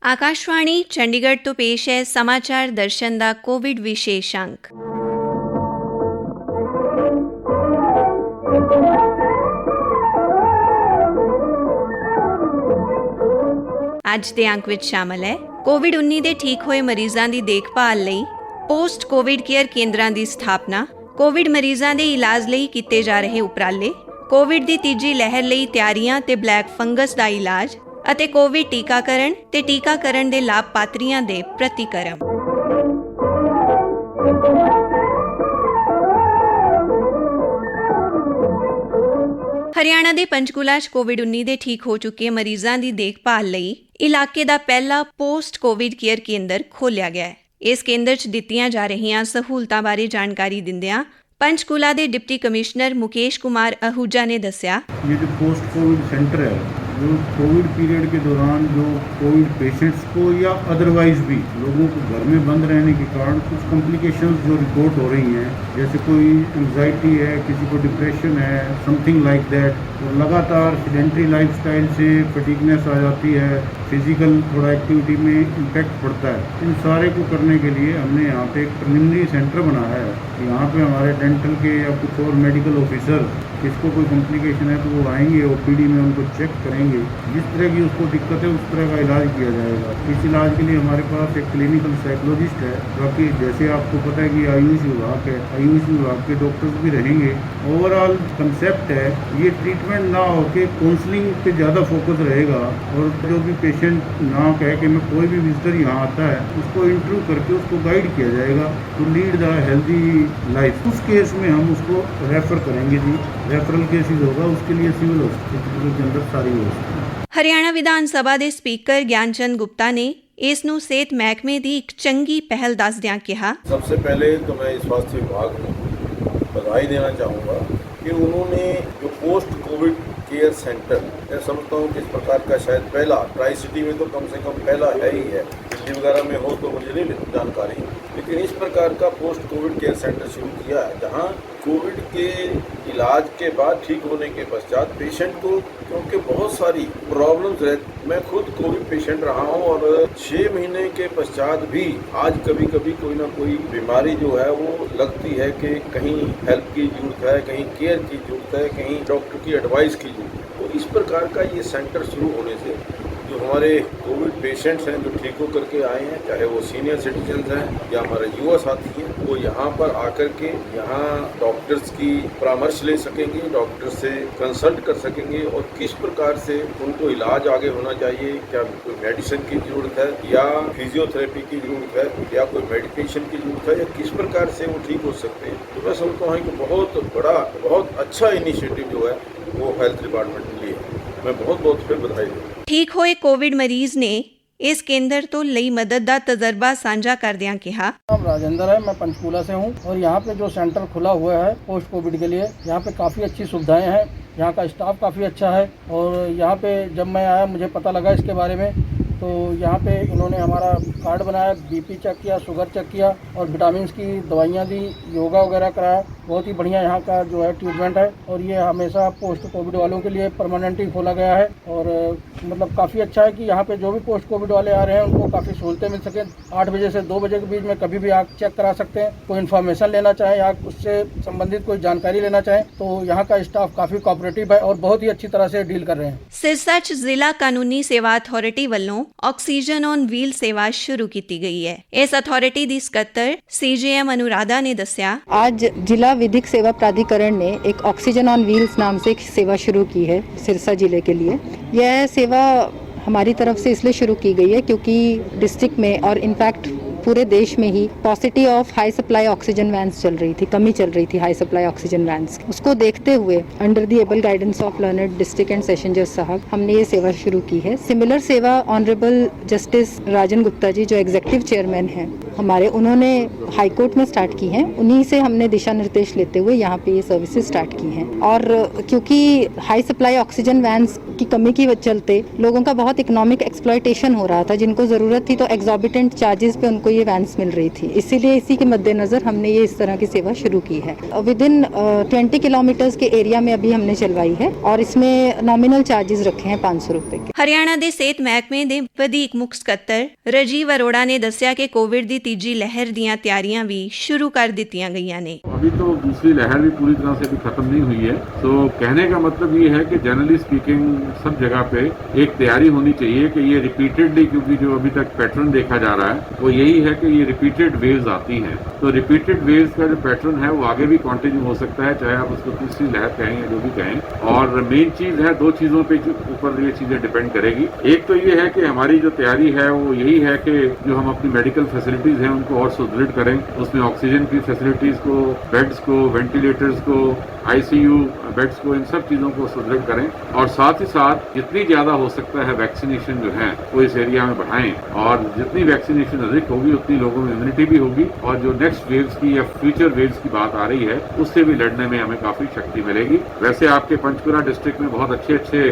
आकाशवाणी चंडीगढ़ तो पेश है समाचार दर्शन दा कोविड विशेष अंक। ਅੱਜ ਦੇ ਅੰਕ ਵਿੱਚ ਸ਼ਾਮਲ ਹੈ ਕੋਵਿਡ-19 ਦੇ ਠੀਕ ਹੋਏ ਮਰੀਜ਼ਾਂ ਦੀ ਦੇਖਭਾਲ ਲਈ ਪੋਸਟ ਕੋਵਿਡ ਕੇਅਰ ਕੇਂਦਰਾਂ ਦੀ ਸਥਾਪਨਾ, ਕੋਵਿਡ ਮਰੀਜ਼ਾਂ ਦੇ ਇਲਾਜ ਲਈ ਕੀਤੇ ਜਾ ਰਹੇ ਉਪਰਾਲੇ, ਕੋਵਿਡ ਦੀ ਤੀਜੀ ਲਹਿਰ ਲਈ ਤਿਆਰੀਆਂ ਤੇ ਬਲੈਕ ਫੰਗਸ ਦਾ ਇਲਾਜ ਅਤੇ ਕੋਵਿਡ ਟੀਕਾਕਰਨ ਤੇ ਟੀਕਾਕਰਨ ਦੇ ਲਾਭਪਾਤਰੀਆਂ ਦੇ ਪ੍ਰਤੀਕਰਮ। ਹਰਿਆਣਾ ਦੇ ਪੰਚਕੂਲਾ 'ਚ ਕੋਵਿਡ-19 ਦੇ ਠੀਕ ਹੋ ਚੁੱਕੇ ਮਰੀਜ਼ਾਂ ਦੀ ਦੇਖਭਾਲ ਲਈ ਇਲਾਕੇ ਦਾ ਪਹਿਲਾ ਪੋਸਟ ਕੋਵਿਡ ਕੇਅਰ ਕੇਂਦਰ ਖੋਲ੍ਹਿਆ ਗਿਆ ਹੈ। ਇਸ ਕੇਂਦਰ 'ਚ ਦਿੱਤੀਆਂ ਜਾ ਰਹੀਆਂ ਸਹੂਲਤਾਂ ਬਾਰੇ ਜਾਣਕਾਰੀ ਦਿੰਦਿਆਂ पंचकूला के डिप्टी कमिश्नर मुकेश कुमार आहूजा ने दस्या, ये जो पोस्ट कोविड सेंटर है जो कोविड पीरियड के दौरान जो कोविड पेशेंट्स को या अदरवाइज भी लोगों को घर में बंद रहने के कारण कुछ कॉम्प्लिकेशंस जो रिपोर्ट हो रही हैं, जैसे कोई एंजाइटी है, किसी को डिप्रेशन है, समथिंग लाइक दैट, तो लगातार सेडेंटरी लाइफस्टाइल से फटीगनेस आ जाती है, फिजिकल थोड़ा एक्टिविटी में इम्पैक्ट पड़ता है। इन सारे को करने के लिए हमने यहाँ पे एक प्रिलिमिनरी सेंटर बनाया है। यहाँ पे हमारे डेंटल के या कुछ और मेडिकल ऑफिसर किसको कोई कॉम्प्लिकेशन है तो वो आएंगे, ओपीडी में उनको चेक करेंगे, जिस तरह की उसको दिक्कत है उस तरह का इलाज किया जाएगा। इस इलाज के लिए हमारे पास एक क्लिनिकल साइकोलॉजिस्ट है, बाकी जैसे आपको पता है कि आयुष विभाग है, आयुष विभाग के डॉक्टर्स भी रहेंगे। ओवरऑल कंसेप्ट है ये ट्रीटमेंट ना होके काउंसलिंग पे ज़्यादा फोकस रहेगा, और जो भी पेशेंट ना कहे कि मैं कोई भी विजिटर यहाँ आता है उसको इंटरव्यू करके उसको गाइड किया जाएगा to lead the healthy life. उस केस में हम उसको रेफर करेंगे जी, रेफरल केसेस होगा, उसके लिए सिविल हॉस्पिटल के अंदर सारी व्यवस्था। हरियाणा विधान सभा के स्पीकर ज्ञानचंद गुप्ता ने इस नूं सेहत महकमे की एक चंगी पहल दसदियां कहा, सबसे पहले तो मैं स्वास्थ्य विभाग को बधाई देना चाहूँगा कि उन्होंने जो पोस्ट कोविड केयर सेंटर, मैं समझता हूँ कि इस प्रकार का शायद पहला, ट्राई सिटी में तो कम से कम पहला है ही है, दिल्ली वगैरह में हो तो मुझे नहीं जानकारी, लेकिन इस प्रकार का पोस्ट कोविड केयर सेंटर शुरू किया है जहाँ कोविड के इलाज के बाद ठीक होने के पश्चात पेशेंट को, क्योंकि बहुत सारी प्रॉब्लम्स रहती, मैं खुद कोविड पेशेंट रहा हूँ और 6 महीने के पश्चात भी आज कभी कभी कोई ना कोई बीमारी जो है वो लगती है कि कहीं हेल्प की जरूरत है, कहीं केयर की जरूरत है, कहीं डॉक्टर की एडवाइस की जरूरत है। तो इस प्रकार का ये सेंटर शुरू होने से जो हमारे कोविड पेशेंट्स हैं जो ठीक होकर के आए हैं, चाहे वो सीनियर सिटीजन्स हैं या हमारे युवा साथी हैं, वो यहाँ पर आकर के यहाँ डॉक्टर्स की परामर्श ले सकेंगे, डॉक्टर से कंसल्ट कर सकेंगे और किस प्रकार से उनको इलाज आगे होना चाहिए, क्या कोई मेडिसिन की ज़रूरत है या फिजियोथेरेपी की ज़रूरत है या कोई मेडिकेशन की ज़रूरत है या किस प्रकार से वो ठीक हो सकते हैं। तो मैं समझता हूँ कि बहुत बड़ा, बहुत अच्छा इनिशिएटिव जो है वो हेल्थ डिपार्टमेंट ने लिया है। मैं बहुत बहुत फिर बधाई दूँ। ठीक होए कोविड मरीज ने इस केंद्र तो लई मदद का तजर्बा साझा करदियां कहा, नाम राजेंद्र है, मैं पंचकूला से हूँ और यहाँ पे जो सेंटर खुला हुआ है पोस्ट कोविड के लिए, यहाँ पे काफ़ी अच्छी सुविधाएं हैं, यहाँ का स्टाफ काफ़ी अच्छा है। और यहाँ पे जब मैं आया मुझे पता लगा इसके बारे में, तो यहाँ पे इन्होंने हमारा कार्ड बनाया, बीपी चेक किया, शुगर चेक किया और विटामिन की दवाइयाँ दी, योगा वगैरह कराया। बहुत ही बढ़िया यहाँ का जो है ट्रीटमेंट है और ये हमेशा पोस्ट कोविड वालों के लिए परमानेंट ही खोला गया है। और मतलब काफ़ी अच्छा है कि यहाँ पे जो भी पोस्ट कोविड वाले आ रहे हैं उनको काफ़ी सहूलतें मिल सकें। 8 बजे से 2 बजे के बीच में कभी भी आप चेक करा सकते हैं, कोई इन्फॉर्मेशन लेना चाहें या उससे संबंधित कोई जानकारी लेना चाहें तो यहाँ का स्टाफ काफ़ी कोऑपरेटिव है और बहुत ही अच्छी तरह से डील कर रहे हैं। सिरसा च जिला कानूनी सेवा अथॉरिटी वालों ऑक्सीजन ऑन व्हील सेवा शुरू की गई है। इस अथॉरिटी की सकत्तर CGM अनुराधा ने दस्या, आज जिला विधिक सेवा प्राधिकरण ने एक ऑक्सीजन ऑन व्हील्स नाम से एक सेवा शुरू की है सिरसा जिले के लिए। यह सेवा हमारी तरफ से इसलिए शुरू की गई है क्योंकि डिस्ट्रिक्ट में और इनफैक्ट पूरे देश में ही paucity of high supply oxygen vans चल रही थी, कमी चल रही थी हाई सप्लाई ऑक्सीजन वैन्स। उसको देखते हुए under the able guidance of learned district and session जज साहब हमने ये सेवा शुरू की है। सिमिलर सेवा ऑनरेबल जस्टिस राजन गुप्ता जी जो एग्जीक्यूटिव चेयरमैन हैं हमारे, उन्होंने हाई कोर्ट में स्टार्ट की हैं, उन्हीं से हमने दिशा निर्देश लेते हुए यहाँ पे ये सर्विसेज स्टार्ट की हैं। और क्योंकि हाई सप्लाई ऑक्सीजन वैन्स की कमी की चलते लोगों का बहुत इकोनॉमिक एक्सप्लॉयटेशन हो रहा था, जिनको ज़रूरत थी तो एग्जॉर्बिटेंट चार्जेस पे उनको ये वैन्स मिल रही थी, इसीलिए इसी के मद्देनज़र हमने ये इस तरह की सेवा शुरू की है। विद इन 20 किलोमीटर्स के एरिया में अभी हमने चलवाई है और इसमें नॉमिनल चार्जेस रखे हैं 500 रुपए के। ਹਰਿਆਣਾ ਦੇ ਸਿਹਤ ਮਹਿਕਮੇ ਦੇ ਵਧੀਕ ਮੁੱਖ ਸਕੱਤਰ ਰਾਜੀਵ ਅਰੋੜਾ ਨੇ ਦੱਸਿਆ ਕਿ ਕੋਵਿਡ ਦੀ ਤੀਜੀ ਲਹਿਰ ਦੀਆਂ ਤਿਆਰੀਆਂ ਵੀ ਸ਼ੁਰੂ ਕਰ ਦਿੱਤੀਆਂ ਗਈਆਂ ਨੇ। अभी तो दूसरी लहर भी पूरी तरह से अभी खत्म नहीं हुई है, तो कहने का मतलब ये है कि जनरली स्पीकिंग सब जगह पे एक तैयारी होनी चाहिए कि ये रिपीटेडली, क्योंकि जो अभी तक पैटर्न देखा जा रहा है वो यही है कि ये रिपीटेड वेव्स आती हैं, तो रिपीटेड वेव्स का जो पैटर्न है वो आगे भी कंटिन्यू हो सकता है, चाहे आप उसको तीसरी लहर कहें या जो भी कहें। और मेन चीज है, दो चीजों पे ऊपर ये चीजें डिपेंड करेगी। एक तो ये है कि हमारी जो तैयारी है वो यही है कि जो हम अपनी मेडिकल फैसिलिटीज हैं उनको और सुदृढ़ करें, उसमें ऑक्सीजन की फैसिलिटीज को, बेड्स को, वेंटिलेटर्स को, आईसीयू बेड्स को, इन सब चीज़ों को सुदृढ़ करें और साथ ही साथ जितनी ज़्यादा हो सकता है वैक्सीनेशन जो है वो इस एरिया में बढ़ाएं, और जितनी वैक्सीनेशन अधिक होगी उतनी लोगों में इम्यूनिटी भी होगी, और जो नेक्स्ट वेव्स की या फ्यूचर वेव्स की बात आ रही है उससे भी लड़ने में हमें काफ़ी शक्ति मिलेगी। वैसे आपके पंचकुला डिस्ट्रिक्ट में बहुत अच्छे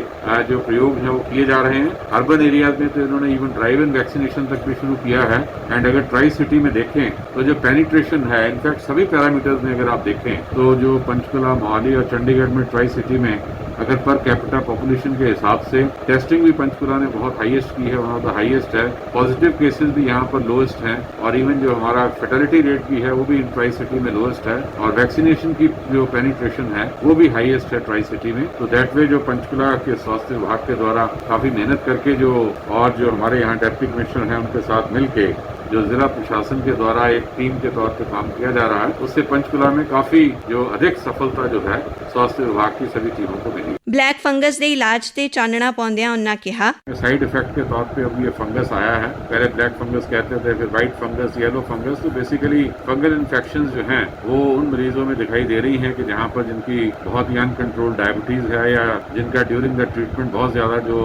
जो प्रयोग हैं वो किए जा रहे हैं। अर्बन एरियाज में तो इन्होंने इवन ड्राइव इन वैक्सीनेशन तक भी शुरू किया है। एंड अगर ट्राई सिटी में देखें तो जो पेनिट्रेशन है, इनफैक्ट सभी पैरामीटर्स में अगर आप देखें तो जो पंचकुला, मोहाली और चंडीगढ़ में ट्राई सिटी में अगर पर कैपिटा पॉपुलेशन के हिसाब से टेस्टिंग भी पंचकुला ने बहुत हाईएस्ट की है, वन ऑफ द हाईएस्ट है। पॉजिटिव केसेस भी यहाँ पर लोएस्ट हैं, और इवन जो हमारा फर्टिलिटी रेट भी है वो भी ट्राई सिटी में लोएस्ट है, और वैक्सीनेशन की जो पेनिट्रेशन है वो भी हाईएस्ट है ट्राई सिटी में। तो दैट वे जो पंचकुला के स्वास्थ्य विभाग के द्वारा काफी मेहनत करके जो हमारे यहाँ डेप्टी कमिश्नर हैं उनके साथ मिलके जो जिला प्रशासन के द्वारा एक टीम के तौर पे काम किया जा रहा है, उससे पंचकुला में काफी जो अधिक सफलता जो है स्वास्थ्य विभाग की सभी टीमों को मिली। ਬਲੈਕ ਫੰਗਸ ਦੇ ਇਲਾਜ ਤੇ ਚਾਨਣਾ ਪਾਉਂਦਿਆਂ ਉਹਨਾਂ ਕਿਹਾ, साइड इफेक्ट के तौर पे अब ये फंगस आया है, पहले ब्लैक फंगस कहते थे, फिर व्हाइट फंगस, येलो फंगस। तो बेसिकली फंगल इन्फेक्शन जो हैं वो उन मरीजों में दिखाई दे रही हैं कि जहाँ पर जिनकी बहुत ही अनकंट्रोल्ड डायबिटीज है या जिनका ड्यूरिंग द ट्रीटमेंट बहुत ज्यादा जो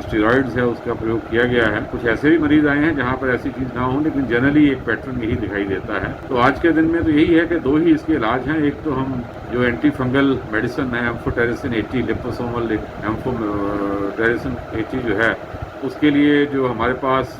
स्टेरॉइड्स है उसका प्रयोग किया गया है। कुछ ऐसे भी मरीज आए हैं जहाँ पर ऐसी चीज ना हो, लेकिन जनरली एक पैटर्न यही दिखाई देता है। तो आज के दिन में तो यही है कि दो ही इसके इलाज हैं। एक तो हम जो एंटी फंगल मेडिसिन है एम्फोटेरिसिन 80, लिपोसोमल एम्फोटेरिसिन 80 जो है उसके लिए जो हमारे पास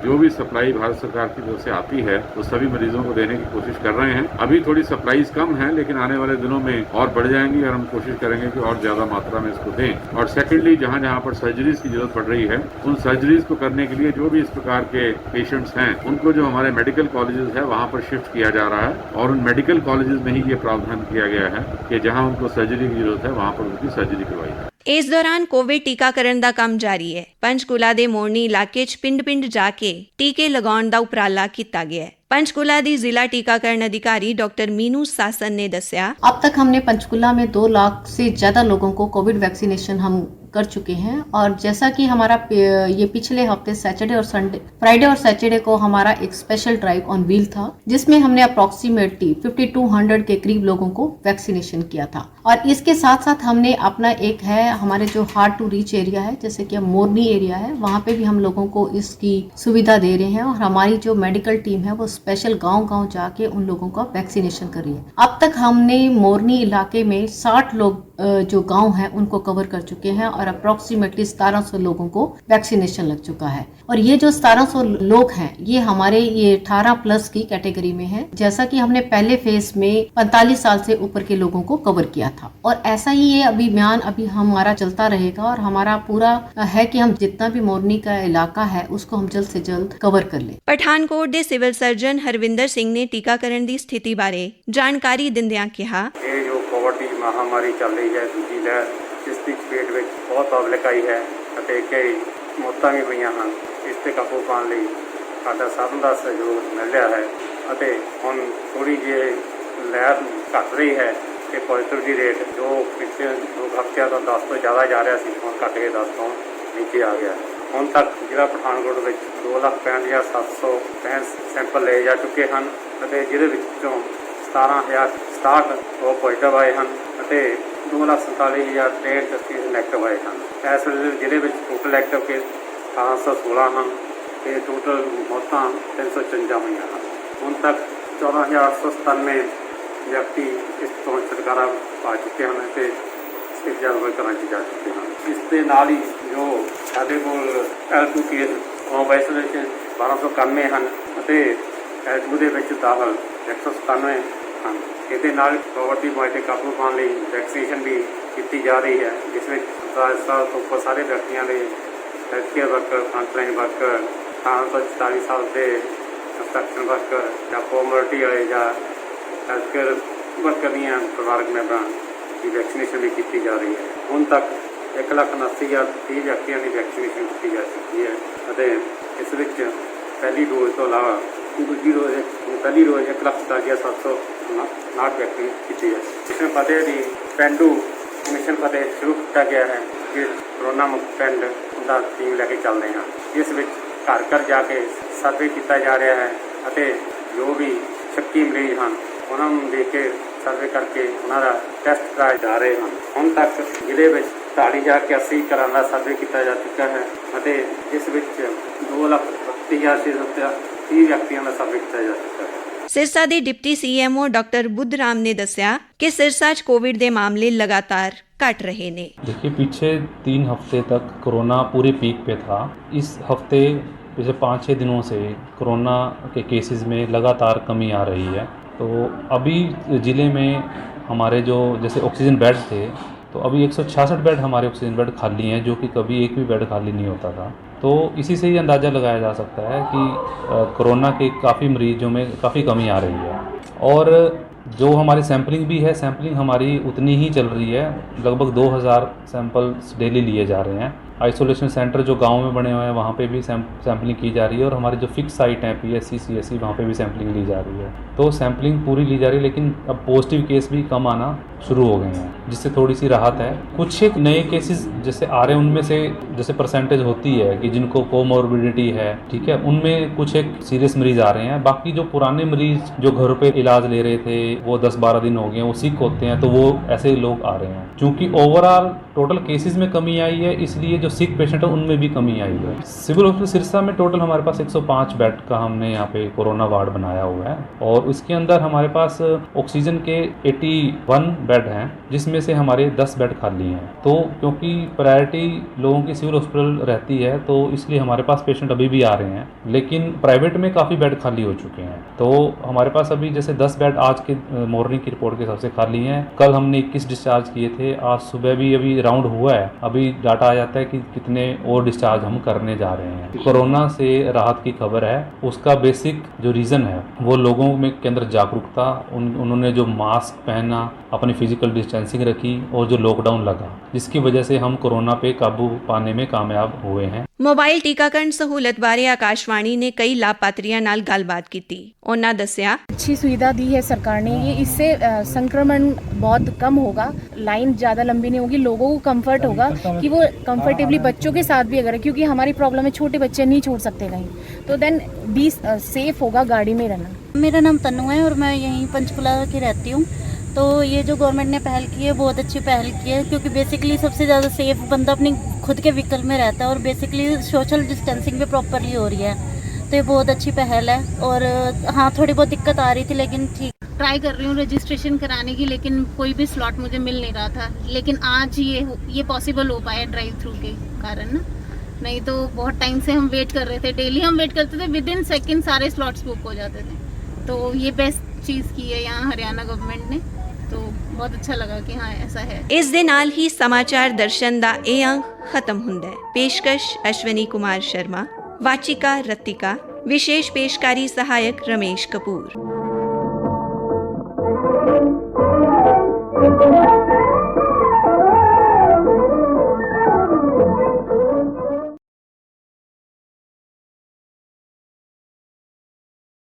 जो भी सप्लाई भारत सरकार की तरफ से आती है वो सभी मरीजों को देने की कोशिश कर रहे हैं। अभी थोड़ी सप्लाईज कम है, लेकिन आने वाले दिनों में और बढ़ जाएंगी और हम कोशिश करेंगे कि और ज्यादा मात्रा में इसको दें। और सेकेंडली जहाँ जहाँ पर सर्जरीज की जरूरत पड़ रही है उन सर्जरीज को करने के लिए जो भी इस प्रकार के पेशेंट्स हैं उनको जो हमारे मेडिकल कॉलेजेस है वहाँ पर शिफ्ट किया जा रहा है, और उन मेडिकल कॉलेजेस में ही ये प्रावधान किया गया है कि जहाँ उनको सर्जरी की जरूरत है वहाँ पर उनकी सर्जरी करवाई जाए। ਇਸ ਦੌਰਾਨ ਕੋਵਿਡ ਟੀਕਾਕਰਨ ਦਾ ਕੰਮ ਜਾਰੀ ਹੈ। ਪੰਚਕੂਲਾ ਦੇ ਮੋਰਨੀ ਇਲਾਕੇ 'ਚ ਪਿੰਡ-ਪਿੰਡ ਜਾ ਕੇ ਟੀਕੇ ਲਗਾਉਣ ਦਾ ਉਪਰਾਲਾ ਕੀਤਾ ਗਿਆ ਹੈ। पंचकुला दी जिला टीकाकरण अधिकारी डॉक्टर मीनू सासन ने दस्या, अब तक हमने पंचकुला में 2 लाख से ज्यादा लोगों को कोविड वैक्सीनेशन हम कर चुके हैं। और जैसा कि हमारा ये पिछले हफ्ते सैटरडे और संडे, फ्राइडे और सैटरडे को हमारा एक स्पेशल ड्राइव ऑन व्हील था, जिसमें हमने अप्रोक्सीमेटली 5200 के करीब लोगों को वैक्सीनेशन किया था। और इसके साथ साथ हमने अपना एक है हमारे जो हार्ड टू रीच एरिया है, जैसे कि मोरनी एरिया है, वहाँ पे भी हम लोगों को इसकी सुविधा दे रहे हैं। और हमारी जो मेडिकल टीम है वो स्पेशल गांव-गांव जाके उन लोगों का वैक्सीनेशन कर रही है। अब तक हमने मोरनी इलाके में 60 लोग जो गांव हैं उनको कवर कर चुके हैं, और अप्रोक्सीमेटली 1700 लोगों को वैक्सीनेशन लग चुका है। और ये जो 1700 लोग हैं ये हमारे ये 18 प्लस की कैटेगरी में है, जैसा कि हमने पहले फेज में 45 साल से ऊपर के लोगों को कवर किया था। और ऐसा ही ये अभियान अभी हमारा चलता रहेगा, और हमारा पूरा है कि हम जितना भी मोरनी का इलाका है उसको हम जल्द से जल्द कवर कर लें। ਪਠਾਨਕੋਟ ਦੇ ਸਿਵਲ ਸਰਜਨ ਹਰਵਿੰਦਰ ਸਿੰਘ ਨੇ ਟੀਕਾਕਰਨ ਦੀ ਸਥਿਤੀ ਬਾਰੇ ਜਾਣਕਾਰੀ ਦਿੰਦਿਆਂ ਕਿਹਾ, ਇਹ ਜੋ ਕੋਵਿਡ ਦੀ ਮਹਾਮਾਰੀ ਚੱਲ ਰਹੀ ਹੈ ਦੂਜੀ ਲਹਿਰ, ਇਸ ਦੀ ਚਪੇਟ ਵਿੱਚ ਬਹੁਤ ਪਬਲਿਕ ਆਈ ਹੈ ਅਤੇ ਕਈ ਮੌਤਾਂ ਵੀ ਹੋਈਆਂ ਹਨ। ਇਸ 'ਤੇ ਕਾਬੂ ਪਾਉਣ ਲਈ ਸਾਡਾ ਸਾਰਿਆਂ ਦਾ ਸਹਿਯੋਗ ਮਿਲ ਰਿਹਾ ਹੈ ਅਤੇ ਹੁਣ ਥੋੜ੍ਹੀ ਜਿਹੀ ਲਹਿਰ ਘੱਟ ਰਹੀ ਹੈ ਕਿ ਪੋਜ਼ੀਟਿਵਿਟੀ ਰੇਟ ਜੋ ਪਿਛਲੇ 2 ਹਫ਼ਤਿਆਂ ਤੋਂ 10 ਤੋਂ ਜ਼ਿਆਦਾ ਜਾ ਰਿਹਾ ਸੀ ਹੁਣ ਘੱਟ ਕੇ 10 ਤੋਂ ਨੀਚੇ ਆ ਗਿਆ। ਹੁਣ ਤੱਕ ਜ਼ਿਲ੍ਹਾ ਪਠਾਨਕੋਟ ਵਿੱਚ 2,65,765 ਸੈਂਪਲ ਲਏ ਜਾ ਚੁੱਕੇ ਹਨ ਅਤੇ ਜਿਹਦੇ ਵਿੱਚੋਂ 17,067 ਉਹ ਪੋਜ਼ੀਟਿਵ ਆਏ ਹਨ ਅਤੇ 2,47,063 ਕੇਸ ਨੈਗੇਟਿਵ ਆਏ ਹਨ। ਇਸ ਵੇਲੇ ਜ਼ਿਲ੍ਹੇ ਵਿੱਚ ਟੋਟਲ ਐਕਟਿਵ ਕੇਸ 1816 ਹਨ ਅਤੇ ਟੋਟਲ ਮੌਤਾਂ 354 ਹੋਈਆਂ ਹਨ। ਹੁਣ ਤੱਕ 14,897 ਵਿਅਕਤੀ ਇਸ ਤੋਂ ਛੁਟਕਾਰਾ ਪਾ ਚੁੱਕੇ ਹਨ ਅਤੇ ਜਾਨਵਰ ਘਰਾਂ 'ਚ ਜਾ ਚੁੱਕੇ ਹਨ। ਇਸ ਦੇ ਨਾਲ ਹੀ ਜੋ ਸਾਡੇ ਕੋਲ L2 ਕੇਸ ਹੋਮ ਆਈਸੋਲੇਸ਼ਨ 1291 ਹਨ ਅਤੇ L2 ਦੇ ਵਿੱਚ ਦਾਖਲ 197 ਹਨ। ਇਹਦੇ ਨਾਲ ਕੋਵਿਡ ਦੀ ਬਿਮਾਰੀ 'ਤੇ ਕਾਬੂ ਪਾਉਣ ਲਈ ਵੈਕਸੀਨੇਸ਼ਨ ਵੀ ਕੀਤੀ ਜਾ ਰਹੀ ਹੈ, ਜਿਸ ਵਿੱਚ 10 ਸਾਲ ਤੋਂ ਉੱਪਰ ਸਾਰੇ ਵਿਅਕਤੀਆਂ ਦੇ health care worker, frontline worker, 18 ਤੋਂ 44 ਸਾਲ ਦੇ ਕੰਸਟਰਕਸ਼ਨ ਵਰਕਰ ਜਾਂ ਕੋਮੋਰਟੀ ਵਾਲੇ ਜਾਂ ਹੈਲਥ ਕੇਅਰ ਵਰਕਰ ਦੀਆਂ ਪਰਿਵਾਰਕ ਮੈਂਬਰਾਂ ਦੀ ਵੈਕਸੀਨੇਸ਼ਨ ਵੀ ਕੀਤੀ ਜਾ ਰਹੀ ਹੈ। ਹੁਣ ਤੱਕ 1,79,030 ਵਿਅਕਤੀਆਂ ਦੀ ਵੈਕਸੀਨੇਸ਼ਨ ਕੀਤੀ ਜਾ ਚੁੱਕੀ ਹੈ ਅਤੇ ਇਸ ਵਿੱਚ ਪਹਿਲੀ ਡੋਜ਼ ਤੋਂ ਇਲਾਵਾ ਦੂਜੀ ਡੋਜ਼ ਪਹਿਲੀ ਡੋਜ਼ 1,47,759 ਵਿਅਕਤੀ ਕੀਤੀ ਹੈ। ਮਿਸ਼ਨ ਫਤਿਹ ਦੀ ਪੇਂਡੂ ਮਿਸ਼ਨ ਫਤਿਹ ਸ਼ੁਰੂ ਕੀਤਾ ਗਿਆ ਹੈ, ਜਿਸ ਕਰੋਨਾ ਮੁਕਤ ਪਿੰਡ ਦਾ ਟੀਮ ਲੈ ਕੇ ਚੱਲਦੇ ਹਾਂ। ਇਸ ਵਿੱਚ ਘਰ ਘਰ ਜਾ ਕੇ ਸਰਵੇ ਕੀਤਾ ਜਾ ਰਿਹਾ ਹੈ ਅਤੇ ਜੋ ਵੀ ਸ਼ੱਕੀ ਮਰੀਜ਼ ਹਨ ਉਹਨਾਂ ਨੂੰ ਦੇਖ ਕੇ ਸਰਵੇ ਕਰਕੇ ਉਹਨਾਂ ਦਾ ਟੈਸਟ ਕਰਾਏ ਜਾ ਰਹੇ ਹਨ। ਹੁਣ ਤੱਕ ਜ਼ਿਲ੍ਹੇ ਵਿੱਚ 40,081 ਘਰਾਂ ਦਾ ਸਰਵੇ ਕੀਤਾ ਜਾ ਚੁੱਕਾ ਹੈ ਅਤੇ ਇਸ ਵਿੱਚ 2,32,630 ਵਿਅਕਤੀਆਂ ਦਾ ਸਰਵੇ ਕੀਤਾ ਜਾ ਚੁੱਕਾ ਹੈ। ਸਿਰਸਾ ਦੇ ਡਿਪਟੀ ਸੀਐਮਓ ਡਾਕਟਰ ਬੁੱਧ ਰਾਮ ਨੇ ਦੱਸਿਆ ਕਿ ਸਿਰਸਾ 'ਚ ਕੋविड ਦੇ ਮਾਮਲੇ ਲਗਾਤਾਰ घट रहे ने। देखिए, पीछे 3 हफ्ते तक कोरोना पूरे पीक पे था। इस हफ्ते पिछले 5-6 दिनों से कोरोना के केसेस में लगातार कमी आ रही है। तो अभी ज़िले में हमारे जो जैसे ऑक्सीजन बेड थे, तो अभी 166 बेड हमारे ऑक्सीजन बेड खाली हैं, जो कि कभी एक भी बेड खाली नहीं होता था। तो इसी से ही अंदाज़ा लगाया जा सकता है कि कोरोना के काफ़ी मरीजों में काफ़ी कमी आ रही है। और जो हमारी सैम्पलिंग भी है, सैम्पलिंग हमारी उतनी ही चल रही है, लगभग 2,000 सैंपल्स डेली लिए जा रहे हैं। आइसोलेशन सेंटर जो गांव में बने हुए हैं वहाँ पे भी सैम्पलिंग की जा रही है और हमारे जो फिक्स साइट हैं PSC CSC वहाँ पे भी सैम्पलिंग ली जा रही है। तो सैम्पलिंग पूरी ली जा रही है, लेकिन अब पॉजिटिव केस भी कम आना शुरू हो गए हैं, जिससे थोड़ी सी राहत है। कुछ एक नए केसेस जैसे आ रहे हैं, उनमें से जैसे परसेंटेज होती है कि जिनको कोमोर्बिडिटी है, ठीक है, उनमें कुछ एक सीरियस मरीज आ रहे हैं। बाकी जो पुराने मरीज जो घरों पे इलाज ले रहे थे, वो 10-12 दिन हो गए, वो सिक होते हैं, तो वो ऐसे लोग आ रहे हैं। क्योंकि ओवरऑल टोटल केसेस में कमी आई है, इसलिए जो सिक पेशेंट है उनमें भी कमी आई है। सिविल हॉस्पिटल सिरसा में टोटल हमारे पास 105 बेड का हमने यहाँ पे कोरोना वार्ड बनाया हुआ है और उसके अंदर हमारे पास ऑक्सीजन के 81 बेड हैं, जिसमें से हमारे 10 बेड खाली हैं। तो क्योंकि प्रायोरिटी लोगों की सिविल हॉस्पिटल रहती है, तो इसलिए हमारे पास पेशेंट अभी भी आ रहे हैं, लेकिन प्राइवेट में काफ़ी बेड खाली हो चुके हैं। तो हमारे पास अभी जैसे 10 बेड आज के मॉर्निंग की रिपोर्ट के हिसाब से खाली हैं। कल हमने 21 डिस्चार्ज किए थे, आज सुबह भी अभी राउंड हुआ है, अभी डाटा आ जाता है कि कितने और डिस्चार्ज हम करने जा रहे हैं। कोरोना से राहत की खबर है, उसका बेसिक जो रीज़न है वो लोगों में के अंदर जागरूकता, उन्होंने जो मास्क पहना, अपनी फिजिकल डिस्टेंसिंग रखी और जो लॉकडाउन लगा, जिसकी वजह से हम कोरोना पे काबू पाने में कामयाब हुए हैं। मोबाइल टीकाकरण सहूलत बारे आकाशवाणी ने कई लाभपात्रियों नाल गलबात की। उन्होंने दस्सिया अच्छी सुविधा दी है सरकार ने, ये इससे संक्रमण बहुत कम होगा, लाइन ज़्यादा लंबी नहीं होगी, लोगों को कंफर्ट होगा कि वो कंफर्टेबली बच्चों के साथ भी अगर, क्योंकि हमारी प्रॉब्लम है छोटे बच्चे नहीं छोड़ सकते कहीं, तो देन बी सेफ होगा गाड़ी में रहना। मेरा नाम तन्नू है और मैं यहीं पंचकुला की रहती हूँ। तो ये जो गवर्नमेंट ने पहल की है बहुत अच्छी पहल की है, क्योंकि बेसिकली सबसे ज़्यादा सेफ बंदा अपनी खुद के व्हीकल में रहता है और बेसिकली सोशल डिस्टेंसिंग भी प्रॉपरली हो रही है। तो ये बहुत अच्छी पहल है। और हाँ, थोड़ी बहुत दिक्कत आ रही थी, लेकिन ठीक ट्राई कर रही हूँ रजिस्ट्रेशन कराने की, लेकिन कोई भी स्लॉट मुझे मिल नहीं रहा था, लेकिन आज ये पॉसिबल हो पाया ड्राइव थ्रू के कारण ना, नहीं तो बहुत टाइम से हम वेट कर रहे थे, डेली हम वेट करते थे, विद इन सेकेंड सारे स्लॉट्स बुक हो जाते थे। तो ये बेस्ट चीज़ की है यहाँ हरियाणा गवर्नमेंट ने, तो बहुत अच्छा लगा कि हाँ ऐसा है। इस दे नाल ही समाचार दर्शन दा ए अंक खत्म हुंदा है। पेशकश अश्विनी कुमार शर्मा, वाचिका रतिका, विशेष पेशकारी सहायक रमेश कपूर।